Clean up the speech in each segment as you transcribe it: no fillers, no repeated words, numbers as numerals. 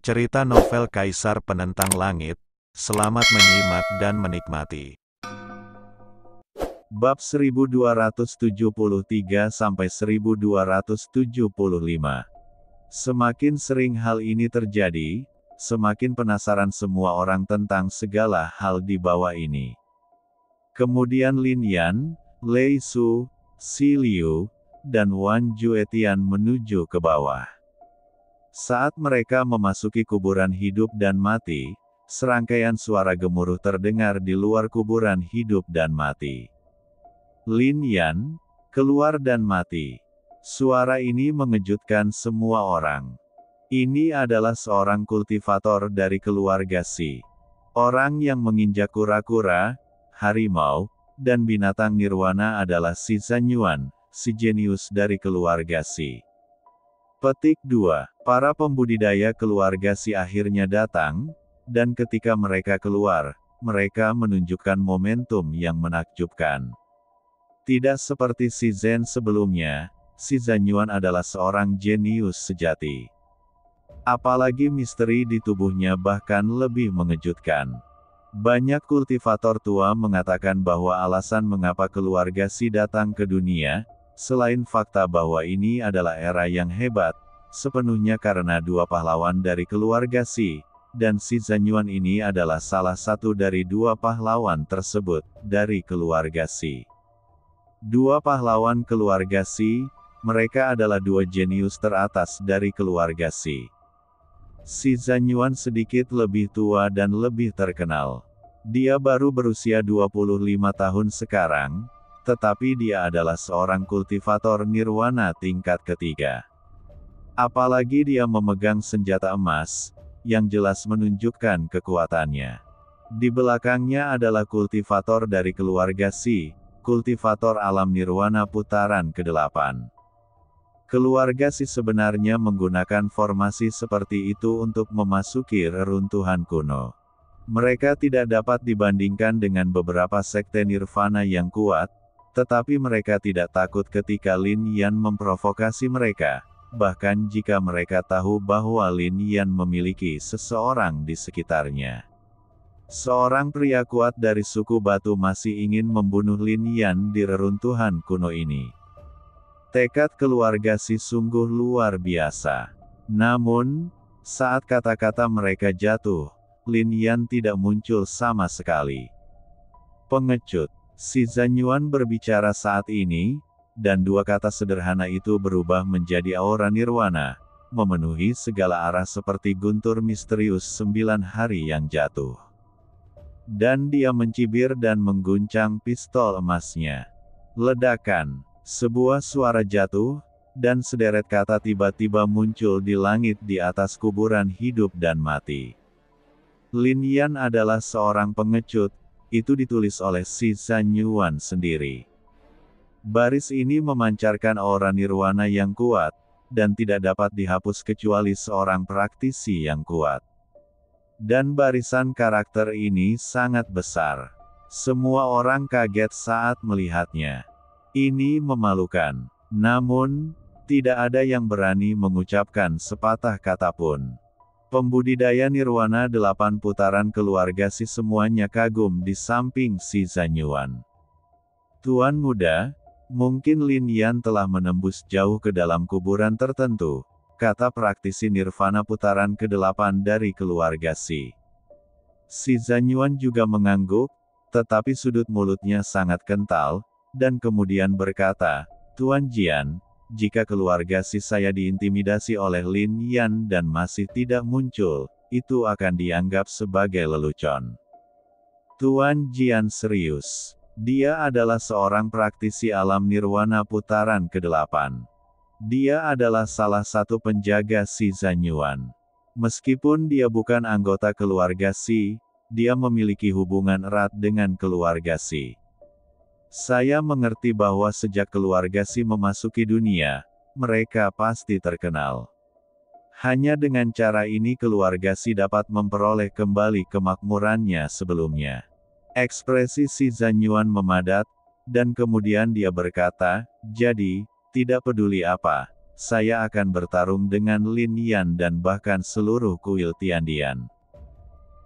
Cerita novel Kaisar Penentang Langit. Selamat menyimak dan menikmati. Bab 1273-1275. Semakin sering hal ini terjadi, semakin penasaran semua orang tentang segala hal di bawah ini. Kemudian Lin Yan, Lei Su, Xi Liu, dan Wan Juetian menuju ke bawah. Saat mereka memasuki kuburan hidup dan mati, serangkaian suara gemuruh terdengar di luar kuburan hidup dan mati. Lin Yan, keluar dan mati. Suara ini mengejutkan semua orang. Ini adalah seorang kultivator dari keluarga Xi. Orang yang menginjak kura-kura, harimau, dan binatang nirwana adalah Xi Zanyuan, si jenius dari keluarga Xi. Petik 2. Para pembudidaya keluarga Xi akhirnya datang, dan ketika mereka keluar, mereka menunjukkan momentum yang menakjubkan. Tidak seperti Xi Zhen sebelumnya, Xi Zanyuan adalah seorang jenius sejati. Apalagi misteri di tubuhnya bahkan lebih mengejutkan. Banyak kultivator tua mengatakan bahwa alasan mengapa keluarga Xi datang ke dunia, selain fakta bahwa ini adalah era yang hebat, sepenuhnya karena dua pahlawan dari keluarga Xi, dan Xi Zanyuan ini adalah salah satu dari dua pahlawan tersebut, dari keluarga Xi. Dua pahlawan keluarga Xi, mereka adalah dua jenius teratas dari keluarga Xi. Xi Zanyuan sedikit lebih tua dan lebih terkenal. Dia baru berusia 25 tahun sekarang, tetapi dia adalah seorang kultivator nirwana tingkat ketiga. Apalagi dia memegang senjata emas, yang jelas menunjukkan kekuatannya. Di belakangnya adalah kultivator dari keluarga Xi, kultivator alam nirwana putaran ke-8. Keluarga Xi sebenarnya menggunakan formasi seperti itu untuk memasuki reruntuhan kuno. Mereka tidak dapat dibandingkan dengan beberapa sekte nirvana yang kuat, tetapi mereka tidak takut ketika Lin Yan memprovokasi mereka, bahkan jika mereka tahu bahwa Lin Yan memiliki seseorang di sekitarnya. Seorang pria kuat dari suku Batu masih ingin membunuh Lin Yan di reruntuhan kuno ini. Tekad keluarga Xi sungguh luar biasa. Namun, saat kata-kata mereka jatuh, Lin Yan tidak muncul sama sekali. Pengecut. Xi Zanyuan berbicara saat ini, dan dua kata sederhana itu berubah menjadi aura nirwana, memenuhi segala arah seperti guntur misterius 9 hari yang jatuh. Dan dia mencibir dan mengguncang pistol emasnya. Ledakan, sebuah suara jatuh, dan sederet kata tiba-tiba muncul di langit di atas kuburan hidup dan mati. Lin Yan adalah seorang pengecut. Itu ditulis oleh Xi Zanyuan sendiri. Baris ini memancarkan aura nirwana yang kuat, dan tidak dapat dihapus kecuali seorang praktisi yang kuat. Dan barisan karakter ini sangat besar. Semua orang kaget saat melihatnya. Ini memalukan. Namun, tidak ada yang berani mengucapkan sepatah kata pun. Pembudidaya nirwana 8 putaran keluarga Xi semuanya kagum di samping Xi Zanyuan. Tuan muda, mungkin Lin Yan telah menembus jauh ke dalam kuburan tertentu, kata praktisi nirvana putaran ke-8 dari keluarga Xi. Xi Zanyuan juga mengangguk, tetapi sudut mulutnya sangat kental, dan kemudian berkata, Tuan Jian, jika keluarga Xi saya diintimidasi oleh Lin Yan dan masih tidak muncul, itu akan dianggap sebagai lelucon. Tuan Jian serius. Dia adalah seorang praktisi alam nirwana putaran ke-8. Dia adalah salah satu penjaga Xi Zanyuan. Meskipun dia bukan anggota keluarga Xi, dia memiliki hubungan erat dengan keluarga Xi. Saya mengerti bahwa sejak keluarga Xi memasuki dunia, mereka pasti terkenal. Hanya dengan cara ini keluarga Xi dapat memperoleh kembali kemakmurannya sebelumnya. Ekspresi Xi Zanyuan memadat, dan kemudian dia berkata, jadi, tidak peduli apa, saya akan bertarung dengan Lin Yan dan bahkan seluruh kuil Tiandian.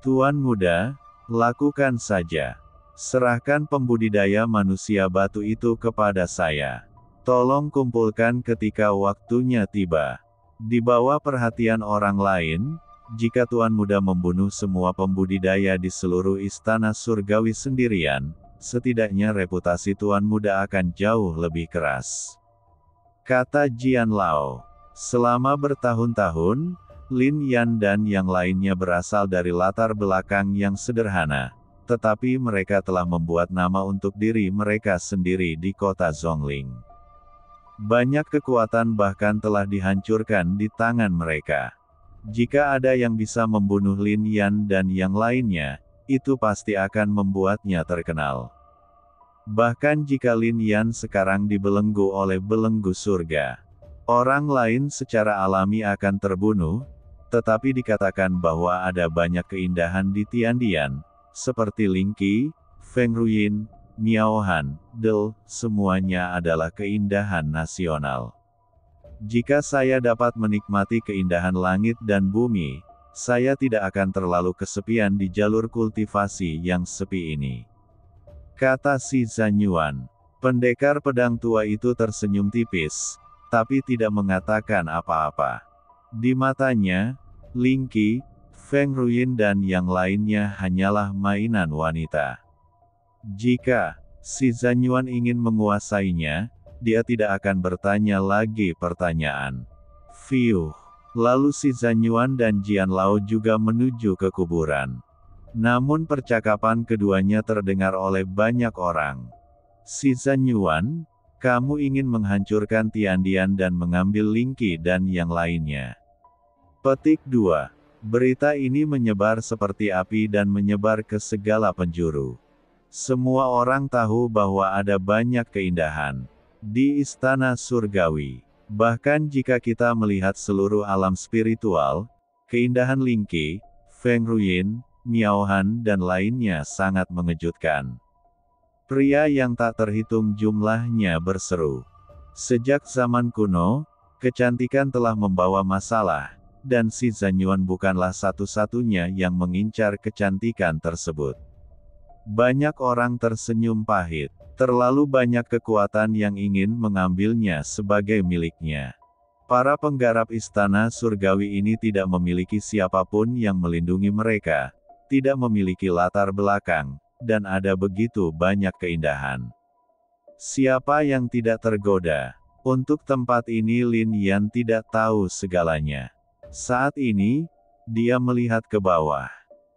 Tuan Muda, lakukan saja. Serahkan pembudidaya manusia batu itu kepada saya. Tolong kumpulkan ketika waktunya tiba. Di bawah perhatian orang lain, jika Tuan Muda membunuh semua pembudidaya di seluruh istana surgawi sendirian, setidaknya reputasi Tuan Muda akan jauh lebih keras. Kata Jian Lao. Selama bertahun-tahun, Lin Yan dan yang lainnya berasal dari latar belakang yang sederhana, tetapi mereka telah membuat nama untuk diri mereka sendiri di kota Zhongling. Banyak kekuatan bahkan telah dihancurkan di tangan mereka. Jika ada yang bisa membunuh Lin Yan dan yang lainnya, itu pasti akan membuatnya terkenal. Bahkan jika Lin Yan sekarang dibelenggu oleh belenggu surga, orang lain secara alami akan terbunuh, tetapi dikatakan bahwa ada banyak keindahan di Tiandian, seperti Ling Qi, Feng Ruyin, Miao Han, Del, semuanya adalah keindahan nasional. Jika saya dapat menikmati keindahan langit dan bumi, saya tidak akan terlalu kesepian di jalur kultivasi yang sepi ini. Kata Si Zanyuan. Pendekar pedang tua itu tersenyum tipis, tapi tidak mengatakan apa-apa. Di matanya, Ling Qi, Feng Ruyin dan yang lainnya hanyalah mainan wanita. Jika Si Zanyuan ingin menguasainya, dia tidak akan bertanya lagi pertanyaan. Fiuh. Lalu Si Zanyuan dan Jian Lao juga menuju ke kuburan. Namun percakapan keduanya terdengar oleh banyak orang. Si Zanyuan, kamu ingin menghancurkan Tiandian dan mengambil Ling Qi dan yang lainnya. Petik 2. Berita ini menyebar seperti api dan menyebar ke segala penjuru. Semua orang tahu bahwa ada banyak keindahan di istana surgawi. Bahkan jika kita melihat seluruh alam spiritual, keindahan Ling Qi, Feng Ruyin, Miao Han dan lainnya sangat mengejutkan. Pria yang tak terhitung jumlahnya berseru. Sejak zaman kuno, kecantikan telah membawa masalah, dan Si Zanyuan bukanlah satu-satunya yang mengincar kecantikan tersebut. Banyak orang tersenyum pahit. Terlalu banyak kekuatan yang ingin mengambilnya sebagai miliknya. Para penggarap istana surgawi ini tidak memiliki siapapun yang melindungi mereka, tidak memiliki latar belakang, dan ada begitu banyak keindahan. Siapa yang tidak tergoda? Untuk tempat ini Lin Yan tidak tahu segalanya. Saat ini, dia melihat ke bawah.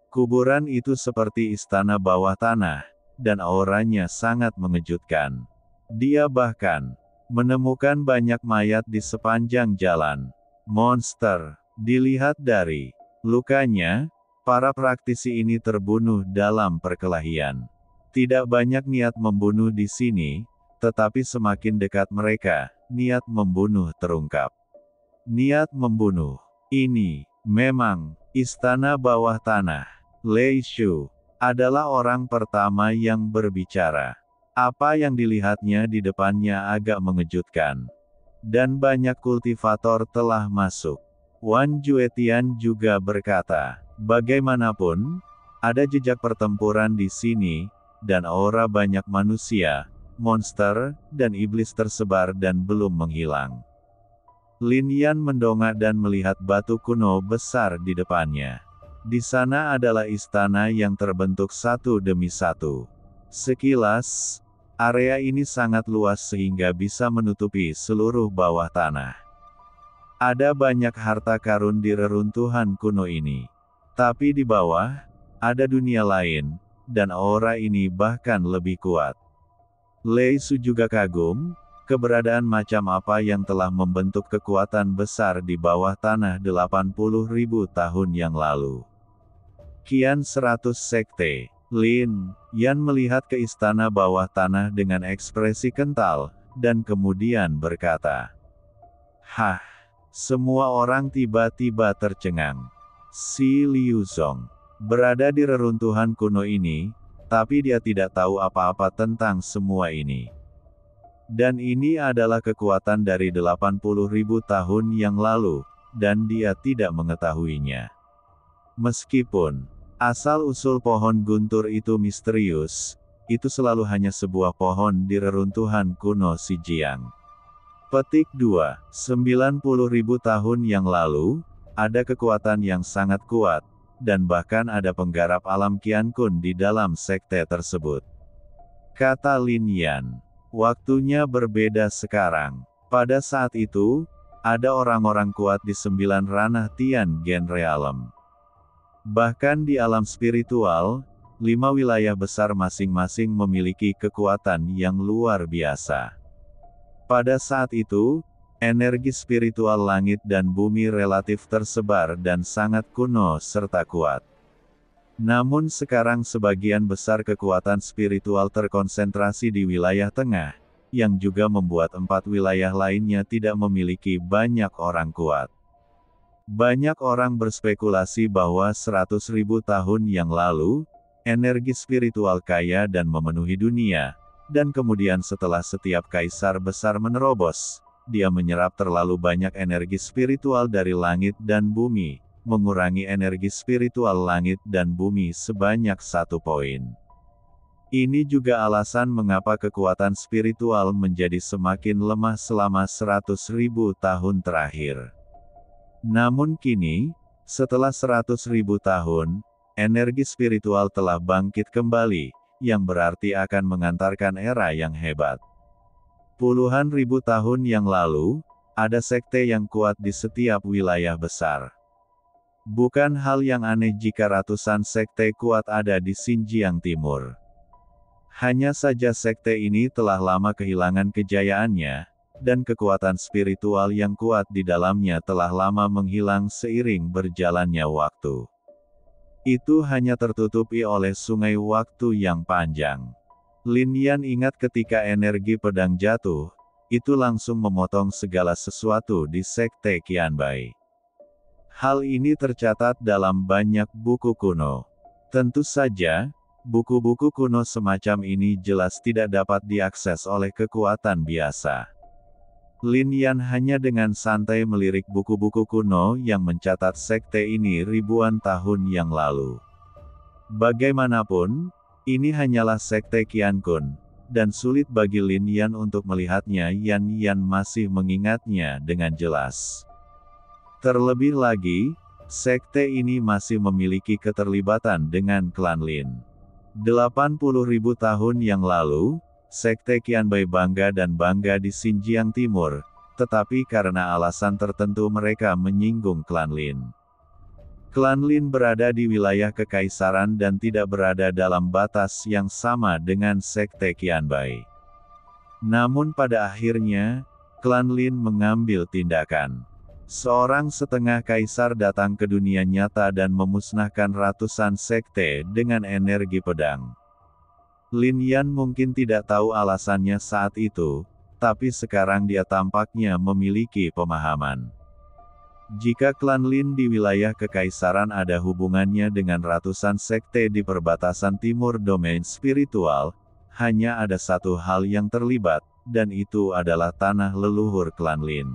Kuburan itu seperti istana bawah tanah, dan auranya sangat mengejutkan. Dia bahkan menemukan banyak mayat di sepanjang jalan. Monster. Dilihat dari lukanya, para praktisi ini terbunuh dalam perkelahian. Tidak banyak niat membunuh di sini, tetapi semakin dekat mereka, niat membunuh terungkap. Niat membunuh. Ini memang istana bawah tanah. Lei Shu adalah orang pertama yang berbicara. Apa yang dilihatnya di depannya agak mengejutkan. Dan banyak kultivator telah masuk. Wan Juetian juga berkata, bagaimanapun, ada jejak pertempuran di sini, dan aura banyak manusia, monster, dan iblis tersebar dan belum menghilang. Lin Yan mendongak dan melihat batu kuno besar di depannya. Di sana adalah istana yang terbentuk satu demi satu. Sekilas, area ini sangat luas sehingga bisa menutupi seluruh bawah tanah. Ada banyak harta karun di reruntuhan kuno ini. Tapi di bawah, ada dunia lain, dan aura ini bahkan lebih kuat. Lei Su juga kagum, keberadaan macam apa yang telah membentuk kekuatan besar di bawah tanah 80.000 tahun yang lalu. Kian 100 sekte. Lin Yan melihat ke istana bawah tanah dengan ekspresi kental, dan kemudian berkata, "Hah!" Semua orang tiba-tiba tercengang. Si Liuzong berada di reruntuhan kuno ini, tapi dia tidak tahu apa-apa tentang semua ini. Dan ini adalah kekuatan dari 80.000 tahun yang lalu, dan dia tidak mengetahuinya. Meskipun asal-usul pohon guntur itu misterius, itu selalu hanya sebuah pohon di reruntuhan kuno Xinjiang. Petik 2. 90.000 tahun yang lalu, ada kekuatan yang sangat kuat, dan bahkan ada penggarap alam Qiankun di dalam sekte tersebut. Kata Lin Yan. Waktunya berbeda sekarang. Pada saat itu, ada orang-orang kuat di 9 ranah Tian Gen Realm. Bahkan di alam spiritual, 5 wilayah besar masing-masing memiliki kekuatan yang luar biasa. Pada saat itu, energi spiritual langit dan bumi relatif tersebar dan sangat kuno serta kuat. Namun sekarang sebagian besar kekuatan spiritual terkonsentrasi di wilayah tengah, yang juga membuat 4 wilayah lainnya tidak memiliki banyak orang kuat. Banyak orang berspekulasi bahwa 100.000 tahun yang lalu, energi spiritual kaya dan memenuhi dunia, dan kemudian setelah setiap kaisar besar menerobos, dia menyerap terlalu banyak energi spiritual dari langit dan bumi, mengurangi energi spiritual langit dan bumi sebanyak 1 poin. Ini juga alasan mengapa kekuatan spiritual menjadi semakin lemah selama 100.000 tahun terakhir. Namun kini, setelah 100.000 tahun, energi spiritual telah bangkit kembali, yang berarti akan mengantarkan era yang hebat. Puluhan ribu tahun yang lalu, ada sekte yang kuat di setiap wilayah besar. Bukan hal yang aneh jika ratusan sekte kuat ada di Xinjiang Timur. Hanya saja sekte ini telah lama kehilangan kejayaannya, dan kekuatan spiritual yang kuat di dalamnya telah lama menghilang seiring berjalannya waktu. Itu hanya tertutupi oleh sungai waktu yang panjang. Lin Yan ingat ketika energi pedang jatuh, itu langsung memotong segala sesuatu di sekte Qianbai. Hal ini tercatat dalam banyak buku kuno. Tentu saja, buku-buku kuno semacam ini jelas tidak dapat diakses oleh kekuatan biasa. Lin Yan hanya dengan santai melirik buku-buku kuno yang mencatat sekte ini ribuan tahun yang lalu. Bagaimanapun, ini hanyalah sekte Qiankun, dan sulit bagi Lin Yan untuk melihatnya. Yan masih mengingatnya dengan jelas. Terlebih lagi, sekte ini masih memiliki keterlibatan dengan klan Lin. 80.000 tahun yang lalu, sekte Qianbai bangga di Xinjiang Timur, tetapi karena alasan tertentu mereka menyinggung klan Lin. Klan Lin berada di wilayah kekaisaran dan tidak berada dalam batas yang sama dengan sekte Qianbai. Namun pada akhirnya, klan Lin mengambil tindakan. Seorang setengah kaisar datang ke dunia nyata dan memusnahkan ratusan sekte dengan energi pedang. Lin Yan mungkin tidak tahu alasannya saat itu, tapi sekarang dia tampaknya memiliki pemahaman. Jika klan Lin di wilayah kekaisaran ada hubungannya dengan ratusan sekte di perbatasan timur domain spiritual, hanya ada satu hal yang terlibat, dan itu adalah tanah leluhur klan Lin.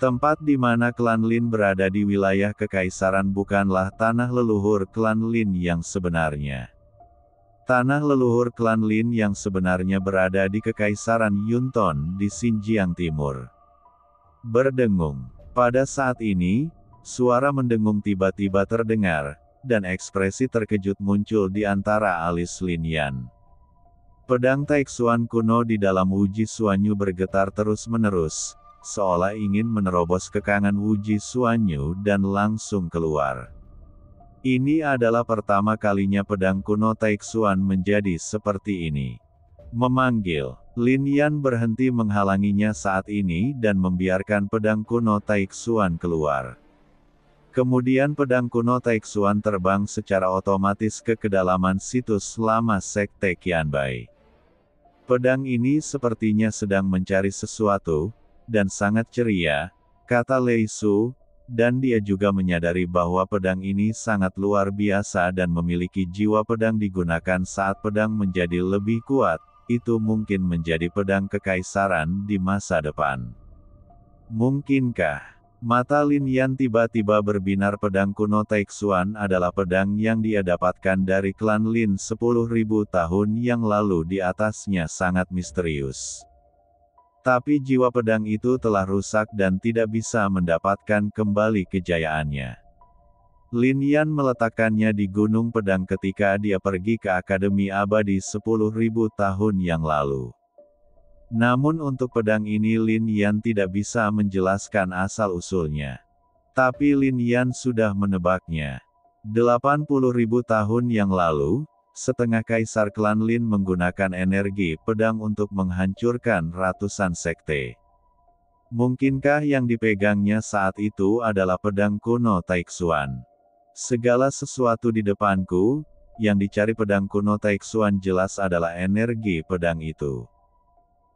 Tempat di mana klan Lin berada di wilayah kekaisaran bukanlah tanah leluhur klan Lin yang sebenarnya. Tanah leluhur klan Lin yang sebenarnya berada di kekaisaran Yunton di Xinjiang Timur. Berdengung. Pada saat ini, suara mendengung tiba-tiba terdengar, dan ekspresi terkejut muncul di antara alis Lin Yan. Pedang Taixuan kuno di dalam Wuji Suanyu bergetar terus-menerus, seolah ingin menerobos kekangan Wuji Suanyu dan langsung keluar. Ini adalah pertama kalinya pedang kuno Taixuan menjadi seperti ini. Memanggil, Lin Yan berhenti menghalanginya saat ini dan membiarkan pedang kuno Taixuan keluar. Kemudian pedang kuno Taixuan terbang secara otomatis ke kedalaman situs lama sekte Qianbai. Pedang ini sepertinya sedang mencari sesuatu, dan sangat ceria, kata Lei Su, dan dia juga menyadari bahwa pedang ini sangat luar biasa dan memiliki jiwa pedang digunakan saat pedang menjadi lebih kuat, itu mungkin menjadi pedang kekaisaran di masa depan. Mungkinkah? Mata Lin Yan tiba-tiba berbinar. Pedang kuno Taixuan adalah pedang yang dia dapatkan dari klan Lin 10.000 tahun yang lalu. Di atasnya sangat misterius. Tapi jiwa pedang itu telah rusak dan tidak bisa mendapatkan kembali kejayaannya. Lin Yan meletakkannya di Gunung Pedang ketika dia pergi ke Akademi Abadi 10.000 tahun yang lalu. Namun untuk pedang ini Lin Yan tidak bisa menjelaskan asal-usulnya. Tapi Lin Yan sudah menebaknya. 80.000 tahun yang lalu, setengah kaisar klan Lin menggunakan energi pedang untuk menghancurkan ratusan sekte. Mungkinkah yang dipegangnya saat itu adalah pedang kuno Taixuan? Segala sesuatu di depanku, yang dicari pedang kuno Taixuan jelas adalah energi pedang itu.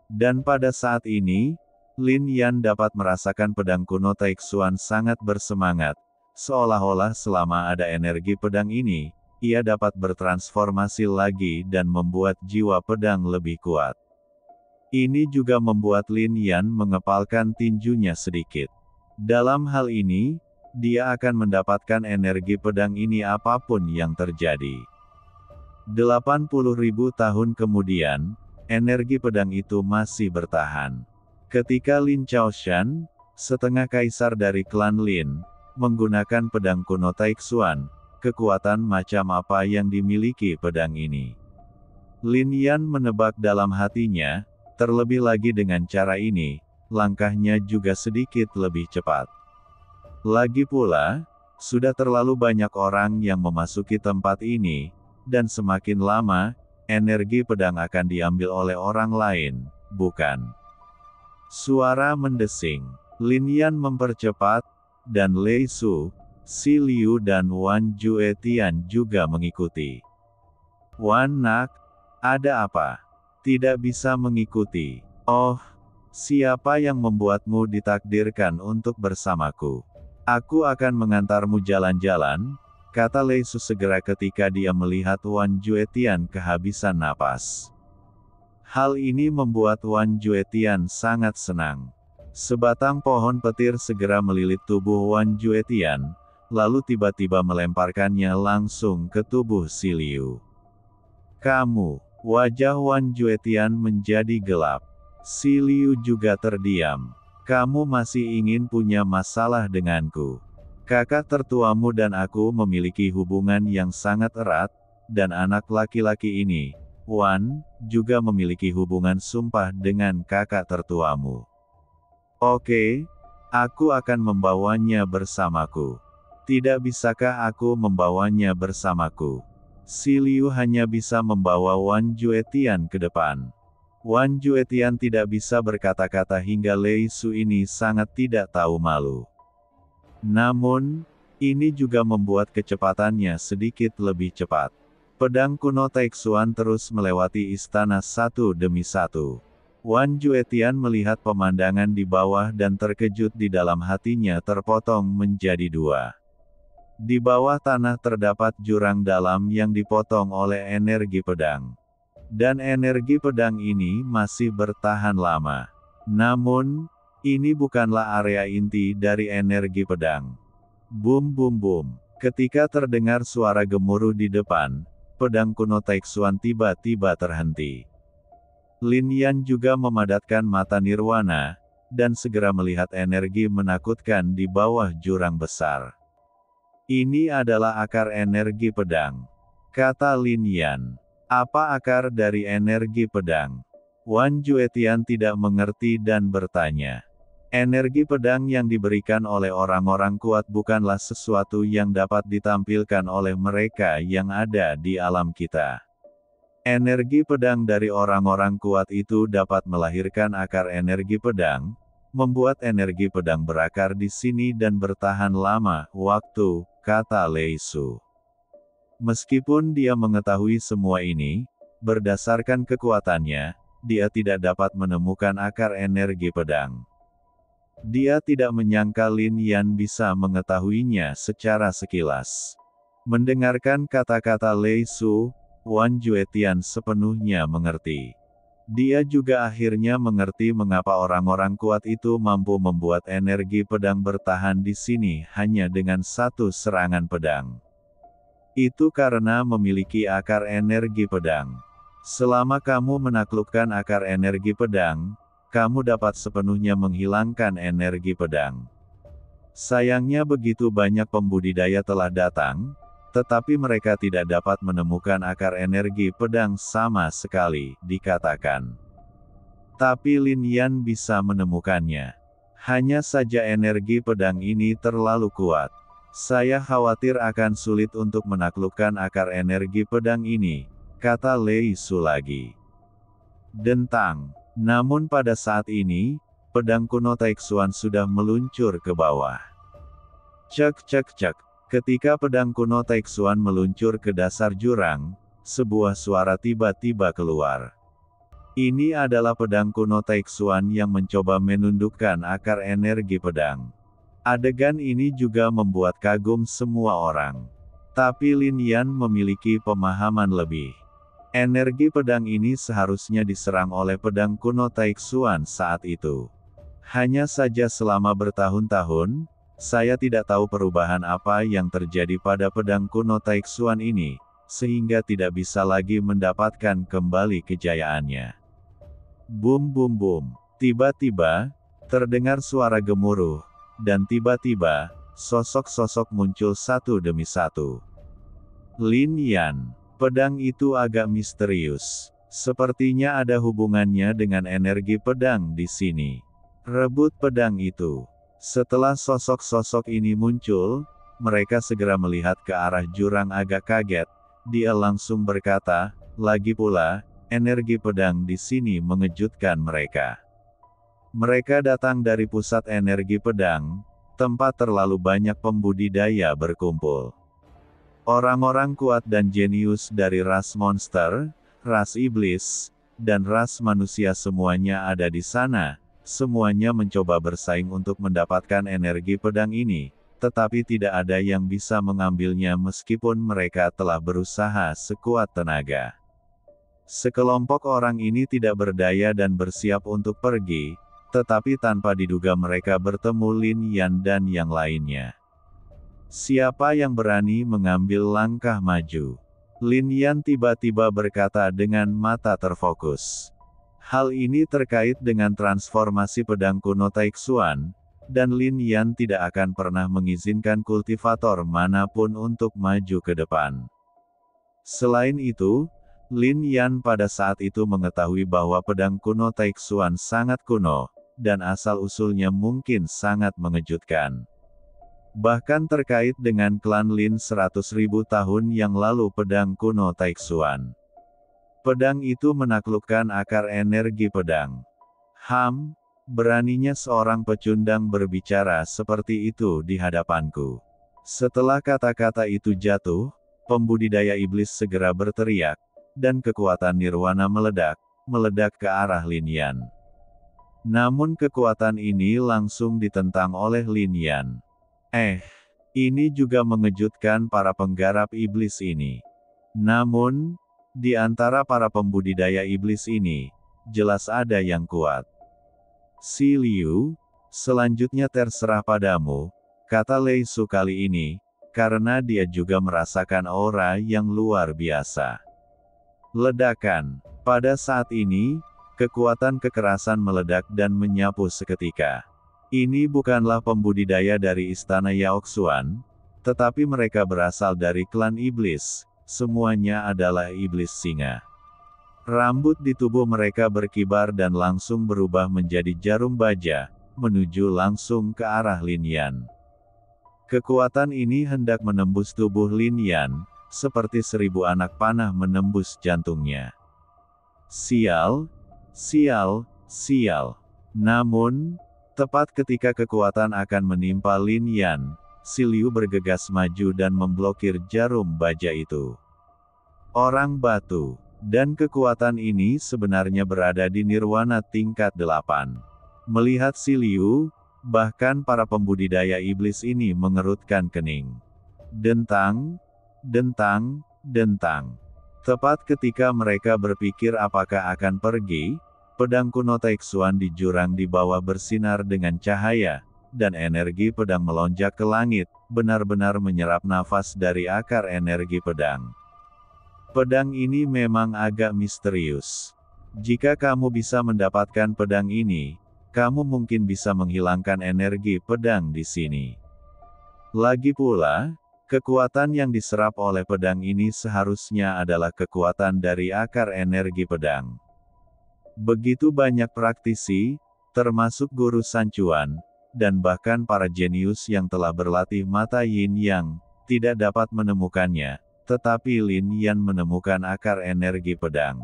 Dan pada saat ini, Lin Yan dapat merasakan pedang kuno Taixuan sangat bersemangat, seolah-olah selama ada energi pedang ini, ia dapat bertransformasi lagi dan membuat jiwa pedang lebih kuat. Ini juga membuat Lin Yan mengepalkan tinjunya sedikit. Dalam hal ini, dia akan mendapatkan energi pedang ini apapun yang terjadi. 80.000 tahun kemudian, energi pedang itu masih bertahan. Ketika Lin Chaoshan, setengah kaisar dari klan Lin, menggunakan pedang kuno Taixuan, kekuatan macam apa yang dimiliki pedang ini? Lin Yan menebak dalam hatinya, terlebih lagi dengan cara ini, langkahnya juga sedikit lebih cepat. Lagi pula, sudah terlalu banyak orang yang memasuki tempat ini, dan semakin lama, energi pedang akan diambil oleh orang lain, bukan? Suara mendesing. Lin Yan mempercepat, dan Lei Su, Si Liu dan Wan Juetian juga mengikuti. Wan Nak, ada apa? Tidak bisa mengikuti. Oh, siapa yang membuatmu ditakdirkan untuk bersamaku? Aku akan mengantarmu jalan-jalan, kata Lei Su segera ketika dia melihat Wan Juetian kehabisan napas. Hal ini membuat Wan Juetian sangat senang. Sebatang pohon petir segera melilit tubuh Wan Juetian, lalu tiba-tiba melemparkannya langsung ke tubuh Si Liu. Kamu, wajah Wan Juetian menjadi gelap. Si Liu juga terdiam. Kamu masih ingin punya masalah denganku? Kakak tertuamu dan aku memiliki hubungan yang sangat erat, dan anak laki-laki ini, Wan, juga memiliki hubungan sumpah dengan kakak tertuamu. Oke, aku akan membawanya bersamaku. Tidak bisakah aku membawanya bersamaku? Si Liu hanya bisa membawa Wan Juetian ke depan. Wan Juetian tidak bisa berkata-kata hingga Lei Su ini sangat tidak tahu malu. Namun, ini juga membuat kecepatannya sedikit lebih cepat. Pedang kuno Taixuan terus melewati istana satu demi satu. Wan Juetian melihat pemandangan di bawah dan terkejut di dalam hatinya terpotong menjadi dua. Di bawah tanah terdapat jurang dalam yang dipotong oleh energi pedang. Dan energi pedang ini masih bertahan lama. Namun, ini bukanlah area inti dari energi pedang. Bum bum bum. Ketika terdengar suara gemuruh di depan, pedang kuno Taixuan tiba-tiba terhenti. Lin Yan juga memadatkan mata nirwana, dan segera melihat energi menakutkan di bawah jurang besar. Ini adalah akar energi pedang, kata Lin Yan. Apa akar dari energi pedang? Wan Juetian tidak mengerti dan bertanya. Energi pedang yang diberikan oleh orang-orang kuat bukanlah sesuatu yang dapat ditampilkan oleh mereka yang ada di alam kita. Energi pedang dari orang-orang kuat itu dapat melahirkan akar energi pedang, membuat energi pedang berakar di sini dan bertahan lama waktu, kata Lei Su. Meskipun dia mengetahui semua ini, berdasarkan kekuatannya, dia tidak dapat menemukan akar energi pedang. Dia tidak menyangka Lin Yan bisa mengetahuinya secara sekilas. Mendengarkan kata-kata Lei Su, Wan Juetian sepenuhnya mengerti. Dia juga akhirnya mengerti mengapa orang-orang kuat itu mampu membuat energi pedang bertahan di sini hanya dengan satu serangan pedang. Itu karena memiliki akar energi pedang. Selama kamu menaklukkan akar energi pedang, kamu dapat sepenuhnya menghilangkan energi pedang. Sayangnya begitu banyak pembudidaya telah datang, tetapi mereka tidak dapat menemukan akar energi pedang sama sekali, dikatakan. Tapi Lin Yan bisa menemukannya. Hanya saja energi pedang ini terlalu kuat. Saya khawatir akan sulit untuk menaklukkan akar energi pedang ini, kata Lei Su lagi. Dentang. Namun pada saat ini, pedang kuno Taixuan sudah meluncur ke bawah. Cek cek cek. Ketika pedang kuno Taixuan meluncur ke dasar jurang, sebuah suara tiba-tiba keluar. Ini adalah pedang kuno Taixuan yang mencoba menundukkan akar energi pedang. Adegan ini juga membuat kagum semua orang. Tapi Lin Yan memiliki pemahaman lebih. Energi pedang ini seharusnya diserang oleh pedang kuno Taixuan saat itu. Hanya saja selama bertahun-tahun, saya tidak tahu perubahan apa yang terjadi pada pedang kuno Taixuan ini, sehingga tidak bisa lagi mendapatkan kembali kejayaannya. Bum bum bum. Tiba-tiba, terdengar suara gemuruh, dan tiba-tiba, sosok-sosok muncul satu demi satu. Lin Yan. Pedang itu agak misterius. Sepertinya ada hubungannya dengan energi pedang di sini. Rebut pedang itu. Setelah sosok-sosok ini muncul, mereka segera melihat ke arah jurang agak kaget. Dia langsung berkata, lagi pula, energi pedang di sini mengejutkan mereka. Mereka datang dari pusat energi pedang, tempat terlalu banyak pembudidaya berkumpul. Orang-orang kuat dan jenius dari ras monster, ras iblis, dan ras manusia semuanya ada di sana. Semuanya mencoba bersaing untuk mendapatkan energi pedang ini, tetapi tidak ada yang bisa mengambilnya meskipun mereka telah berusaha sekuat tenaga. Sekelompok orang ini tidak berdaya dan bersiap untuk pergi, tetapi tanpa diduga mereka bertemu Lin Yan dan yang lainnya. Siapa yang berani mengambil langkah maju? Lin Yan tiba-tiba berkata dengan mata terfokus. Hal ini terkait dengan transformasi pedang kuno Taixuan, dan Lin Yan tidak akan pernah mengizinkan kultivator manapun untuk maju ke depan. Selain itu, Lin Yan pada saat itu mengetahui bahwa pedang kuno Taixuan sangat kuno, dan asal-usulnya mungkin sangat mengejutkan. Bahkan terkait dengan klan Lin 100.000 tahun yang lalu pedang kuno Taixuan. Pedang itu menaklukkan akar energi pedang. Beraninya seorang pecundang berbicara seperti itu di hadapanku. Setelah kata-kata itu jatuh, pembudidaya iblis segera berteriak, dan kekuatan nirwana meledak ke arah Lin Yan. Namun kekuatan ini langsung ditentang oleh Lin Yan. Ini juga mengejutkan para penggarap iblis ini. Namun, di antara para pembudidaya iblis ini, jelas ada yang kuat. Si Liu, selanjutnya terserah padamu, kata Lei Su kali ini, karena dia juga merasakan aura yang luar biasa. Ledakan. Pada saat ini, kekuatan kekerasan meledak dan menyapu seketika. Ini bukanlah pembudidaya dari istana Yaoxuan, tetapi mereka berasal dari klan iblis. Semuanya adalah iblis singa. Rambut di tubuh mereka berkibar dan langsung berubah menjadi jarum baja, menuju langsung ke arah Lin Yan. Kekuatan ini hendak menembus tubuh Lin Yan, seperti 1000 anak panah menembus jantungnya. Sial, sial, sial. Namun, tepat ketika kekuatan akan menimpa Lin Yan, si Liu bergegas maju dan memblokir jarum baja itu. Orang batu. Dan kekuatan ini sebenarnya berada di nirwana tingkat 8. Melihat si Liu, bahkan para pembudidaya iblis ini mengerutkan kening. Dentang, dentang, dentang. Tepat ketika mereka berpikir apakah akan pergi, pedang kuno Taixuan di jurang di bawah bersinar dengan cahaya, dan energi pedang melonjak ke langit, benar-benar menyerap nafas dari akar energi pedang. Pedang ini memang agak misterius. Jika kamu bisa mendapatkan pedang ini, kamu mungkin bisa menghilangkan energi pedang di sini. Lagi pula, kekuatan yang diserap oleh pedang ini seharusnya adalah kekuatan dari akar energi pedang. Begitu banyak praktisi, termasuk guru Sancuan, dan bahkan para jenius yang telah berlatih mata Yin Yang, tidak dapat menemukannya, tetapi Lin Yan menemukan akar energi pedang.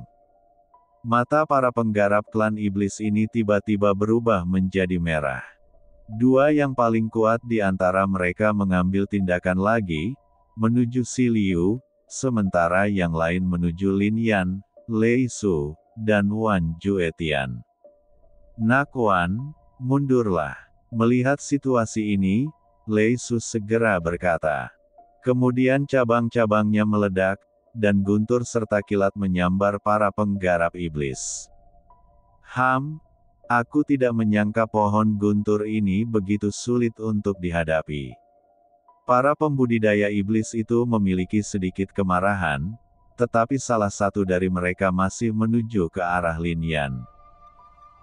Mata para penggarap klan iblis ini tiba-tiba berubah menjadi merah. Dua yang paling kuat di antara mereka mengambil tindakan lagi, menuju Si Liu, sementara yang lain menuju Lin Yan, Lei Su, dan Wan Juetian. Nak Wan, mundurlah. Melihat situasi ini, Lei Su segera berkata. Kemudian cabang-cabangnya meledak, dan guntur serta kilat menyambar para penggarap iblis. Aku tidak menyangka pohon guntur ini begitu sulit untuk dihadapi. Para pembudidaya iblis itu memiliki sedikit kemarahan, tetapi salah satu dari mereka masih menuju ke arah Lin Yan.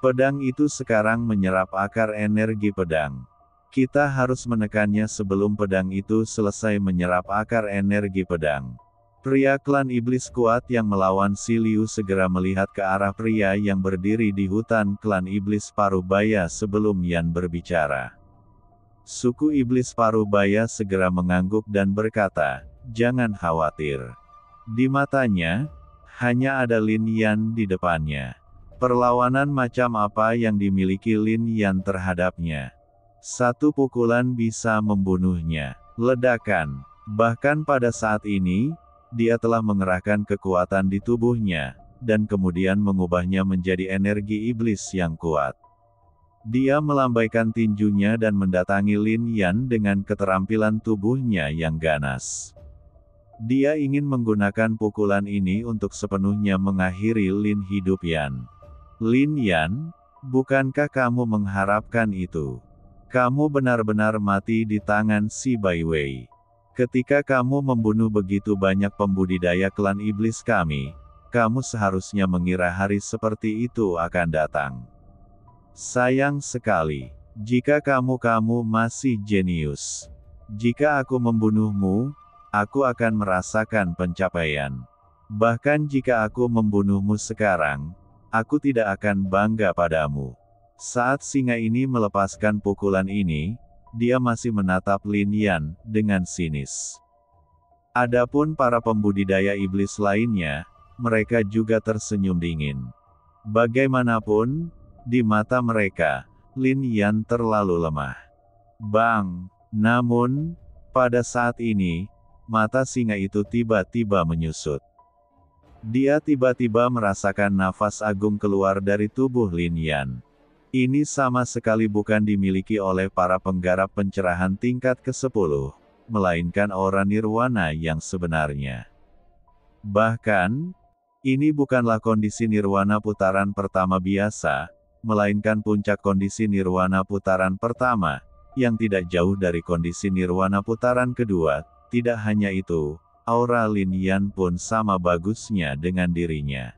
Pedang itu sekarang menyerap akar energi pedang. Kita harus menekannya sebelum pedang itu selesai menyerap akar energi pedang. Pria klan iblis kuat yang melawan Si Liu segera melihat ke arah pria yang berdiri di hutan klan iblis Parubaya sebelum Yan berbicara. Suku iblis Parubaya segera mengangguk dan berkata, "Jangan khawatir." Di matanya, hanya ada Lin Yan di depannya. Perlawanan macam apa yang dimiliki Lin Yan terhadapnya? Satu pukulan bisa membunuhnya. Ledakan. Bahkan pada saat ini, dia telah mengerahkan kekuatan di tubuhnya, dan kemudian mengubahnya menjadi energi iblis yang kuat. Dia melambaikan tinjunya dan mendatangi Lin Yan dengan keterampilan tubuhnya yang ganas. Dia ingin menggunakan pukulan ini untuk sepenuhnya mengakhiri Lin hidup Yan. Lin Yan, bukankah kamu mengharapkan itu? Kamu benar-benar mati di tangan si Bai Wei. Ketika kamu membunuh begitu banyak pembudidaya klan iblis kami, kamu seharusnya mengira hari seperti itu akan datang. Sayang sekali, jika kamu masih jenius. Jika aku membunuhmu, aku akan merasakan pencapaian. Bahkan jika aku membunuhmu sekarang, aku tidak akan bangga padamu. Saat singa ini melepaskan pukulan ini, dia masih menatap Lin Yan dengan sinis. Adapun para pembudidaya iblis lainnya, mereka juga tersenyum dingin. Bagaimanapun, di mata mereka, Lin Yan terlalu lemah. Bang! Namun, pada saat ini, mata singa itu tiba-tiba menyusut. Dia tiba-tiba merasakan nafas agung keluar dari tubuh Lin Yan. Ini sama sekali bukan dimiliki oleh para penggarap pencerahan tingkat ke-10, melainkan aura nirwana yang sebenarnya. Bahkan, ini bukanlah kondisi nirwana putaran pertama biasa, melainkan puncak kondisi nirwana putaran pertama, yang tidak jauh dari kondisi nirwana putaran kedua. Tidak hanya itu, aura Lin Yan pun sama bagusnya dengan dirinya.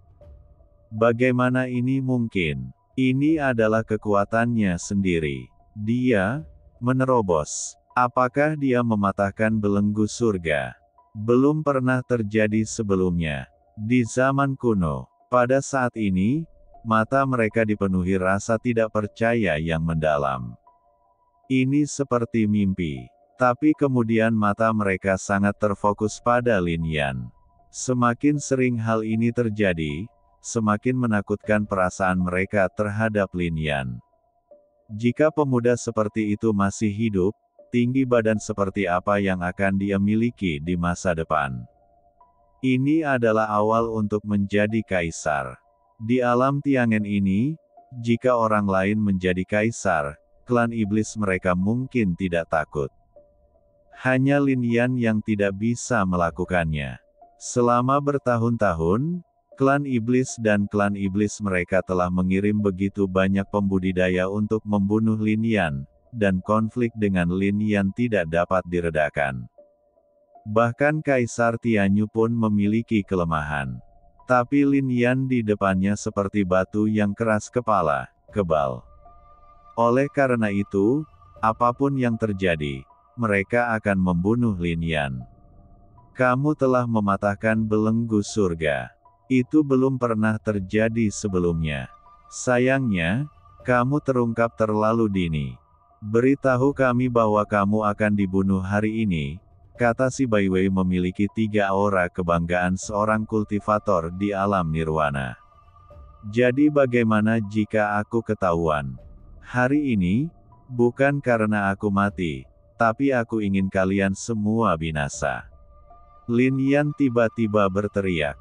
Bagaimana ini mungkin? Ini adalah kekuatannya sendiri. Dia menerobos. Apakah dia mematahkan belenggu surga? Belum pernah terjadi sebelumnya. Di zaman kuno, pada saat ini, mata mereka dipenuhi rasa tidak percaya yang mendalam. Ini seperti mimpi. Tapi kemudian mata mereka sangat terfokus pada Lin Yan. Semakin sering hal ini terjadi, semakin menakutkan perasaan mereka terhadap Lin Yan. Jika pemuda seperti itu masih hidup, tinggi badan seperti apa yang akan dia miliki di masa depan? Ini adalah awal untuk menjadi kaisar. Di alam Tiangen ini, jika orang lain menjadi kaisar, klan iblis mereka mungkin tidak takut. Hanya Lin Yan yang tidak bisa melakukannya. Selama bertahun-tahun, klan iblis dan klan iblis mereka telah mengirim begitu banyak pembudidaya untuk membunuh Lin Yan, dan konflik dengan Lin Yan tidak dapat diredakan. Bahkan Kaisar Tianyu pun memiliki kelemahan. Tapi Lin Yan di depannya seperti batu yang keras kepala, kebal. Oleh karena itu, apapun yang terjadi, mereka akan membunuh Lin Yan. Kamu telah mematahkan belenggu surga. Itu belum pernah terjadi sebelumnya. Sayangnya, kamu terungkap terlalu dini. Beritahu kami bahwa kamu akan dibunuh hari ini, kata si Baiwei memiliki 3 aura kebanggaan seorang kultivator di alam nirwana. Jadi bagaimana jika aku ketahuan? Hari ini, bukan karena aku mati, tapi aku ingin kalian semua binasa. Lin Yan tiba-tiba berteriak.